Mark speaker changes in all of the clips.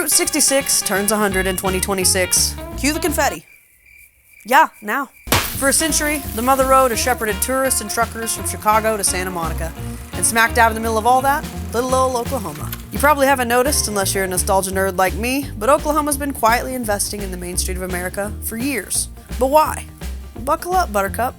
Speaker 1: Route 66 turns 100 in 2026. Cue the confetti. Yeah, now. For a century, the Mother Road has shepherded tourists and truckers from Chicago to Santa Monica. And smack dab in the middle of all that, little old Oklahoma. You probably haven't noticed unless you're a nostalgia nerd like me, but Oklahoma's been quietly investing in the main street of America for years. But why? Buckle up, Buttercup.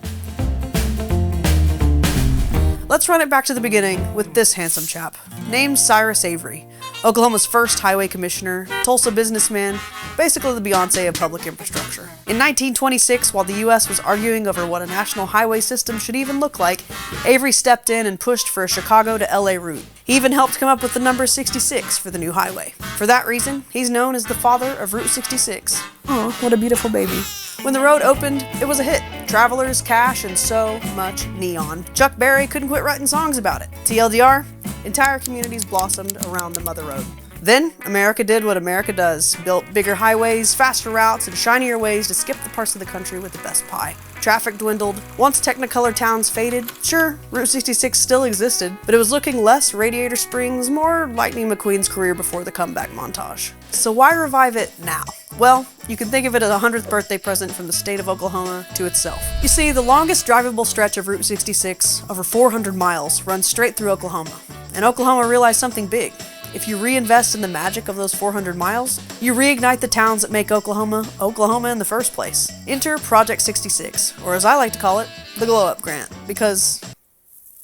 Speaker 1: Let's run it back to the beginning with this handsome chap, named Cyrus Avery, Oklahoma's first highway commissioner, Tulsa businessman, basically the Beyonce of public infrastructure. In 1926, while the U.S. was arguing over what a national highway system should even look like, Avery stepped in and pushed for a Chicago to LA route. He even helped come up with the number 66 for the new highway. For that reason, he's known as the father of Route 66. Oh, what a beautiful baby. When the road opened, it was a hit. Travelers, cash, and so much neon. Chuck Berry couldn't quit writing songs about it. TLDR, entire communities blossomed around the Mother Road. Then, America did what America does, built bigger highways, faster routes, and shinier ways to skip the parts of the country with the best pie. Traffic dwindled. Once Technicolor towns faded, sure, Route 66 still existed, but it was looking less Radiator Springs, more Lightning McQueen's career before the comeback montage. So why revive it now? Well, you can think of it as a 100th birthday present from the state of Oklahoma to itself. You see, the longest drivable stretch of Route 66, over 400 miles, runs straight through Oklahoma. And Oklahoma realized something big. If you reinvest in the magic of those 400 miles, you reignite the towns that make Oklahoma, Oklahoma in the first place. Enter Project 66, or as I like to call it, the Glowup Grant, because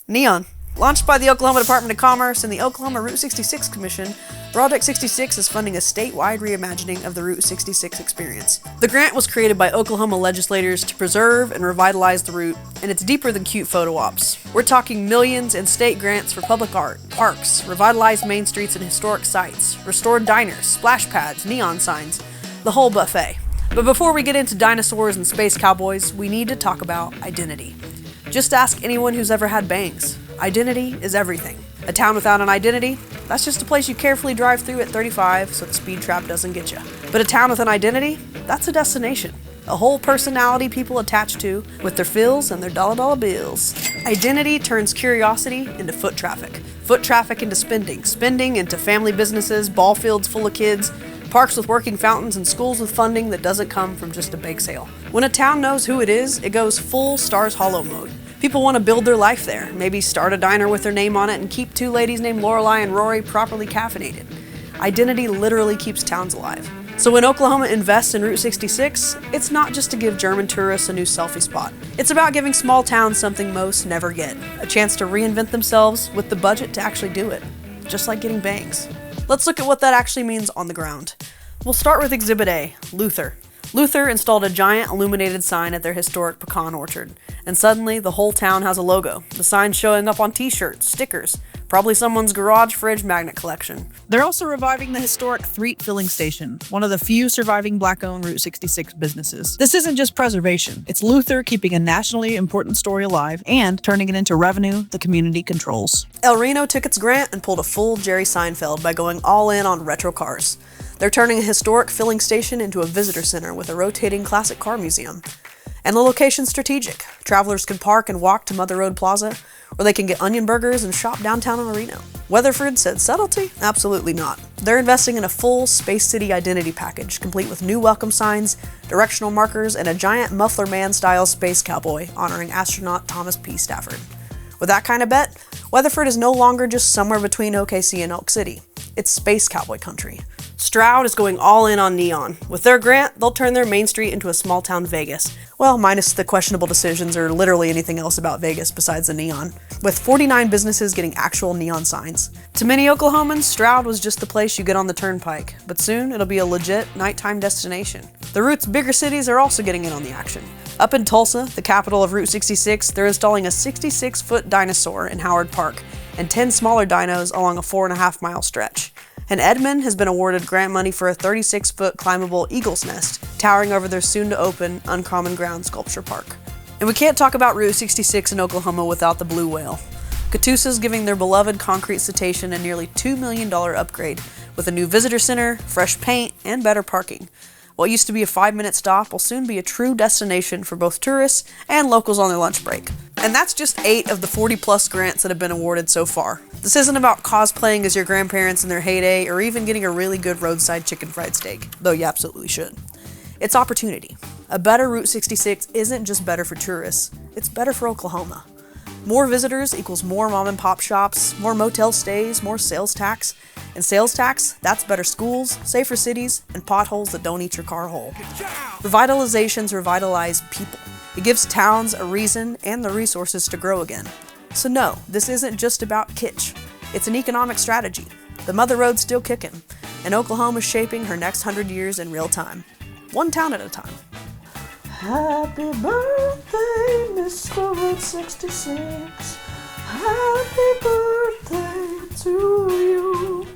Speaker 1: neon. Launched by the Oklahoma Department of Commerce and the Oklahoma Route 66 Commission, Project 66 is funding a statewide reimagining of the Route 66 experience. The grant was created by Oklahoma legislators to preserve and revitalize the route, and it's deeper than cute photo ops. We're talking millions in state grants for public art, parks, revitalized main streets and historic sites, restored diners, splash pads, neon signs, the whole buffet. But before we get into dinosaurs and space cowboys, we need to talk about identity. Just ask anyone who's ever had bangs. Identity is everything. A town without an identity, that's just a place you carefully drive through at 35 so the speed trap doesn't get you. But a town with an identity, that's a destination. A whole personality people attach to with their fills and their dollar bills. Identity turns curiosity into foot traffic into spending, spending into family businesses, ball fields full of kids, parks with working fountains, and schools with funding that doesn't come from just a bake sale. When a town knows who it is, it goes full Stars Hollow mode. People want to build their life there, maybe start a diner with their name on it and keep two ladies named Lorelei and Rory properly caffeinated. Identity literally keeps towns alive. So when Oklahoma invests in Route 66, it's not just to give German tourists a new selfie spot. It's about giving small towns something most never get, a chance to reinvent themselves with the budget to actually do it, just like getting bangs. Let's look at what that actually means on the ground. We'll start with Exhibit A, Luther. Luther installed a giant illuminated sign at their historic pecan orchard, and suddenly the whole town has a logo. The sign's showing up on t-shirts, stickers, probably someone's garage fridge magnet collection.
Speaker 2: They're also reviving the historic Threet filling station, one of the few surviving black-owned Route 66 businesses. This isn't just preservation. It's Luther keeping a nationally important story alive and turning it into revenue the community controls.
Speaker 1: El Reno took its grant and pulled a full Jerry Seinfeld by going all in on retro cars. They're turning a historic filling station into a visitor center with a rotating classic car museum. And the location's strategic. Travelers can park and walk to Mother Road Plaza, or they can get onion burgers and shop downtown in Reno. Weatherford said subtlety? Absolutely not. They're investing in a full Space City identity package, complete with new welcome signs, directional markers, and a giant Muffler Man-style space cowboy honoring astronaut Thomas P. Stafford. With that kind of bet, Weatherford is no longer just somewhere between OKC and Elk City. It's space cowboy country. Stroud is going all in on neon. With their grant, they'll turn their main street into a small-town Vegas. Well, minus the questionable decisions or literally anything else about Vegas besides the neon. With 49 businesses getting actual neon signs. To many Oklahomans, Stroud was just the place you get on the turnpike, but soon it'll be a legit nighttime destination. The route's bigger cities are also getting in on the action. Up in Tulsa, the capital of Route 66, they're installing a 66-foot dinosaur in Howard Park and 10 smaller dinos along a 4.5-mile stretch. And Edmond has been awarded grant money for a 36-foot climbable eagle's nest, towering over their soon-to-open Uncommon Ground Sculpture Park. And we can't talk about Route 66 in Oklahoma without the Blue Whale. Catoosa's giving their beloved concrete cetacean a nearly $2 million upgrade with a new visitor center, fresh paint, and better parking. What used to be a 5-minute stop will soon be a true destination for both tourists and locals on their lunch break. And that's just 8 of the 40 plus grants that have been awarded so far. This isn't about cosplaying as your grandparents in their heyday or even getting a really good roadside chicken fried steak, though you absolutely should. It's opportunity. A better Route 66 isn't just better for tourists, it's better for Oklahoma. More visitors equals more mom and pop shops, more motel stays, more sales tax. And sales tax, that's better schools, safer cities, and potholes that don't eat your car whole. Revitalization's revitalize people. It gives towns a reason and the resources to grow again. So no, this isn't just about kitsch. It's an economic strategy. The Mother Road's still kicking, and Oklahoma's shaping her next 100 years in real time. One town at a time. Happy birthday, Mr. Route 66. Happy birthday to you.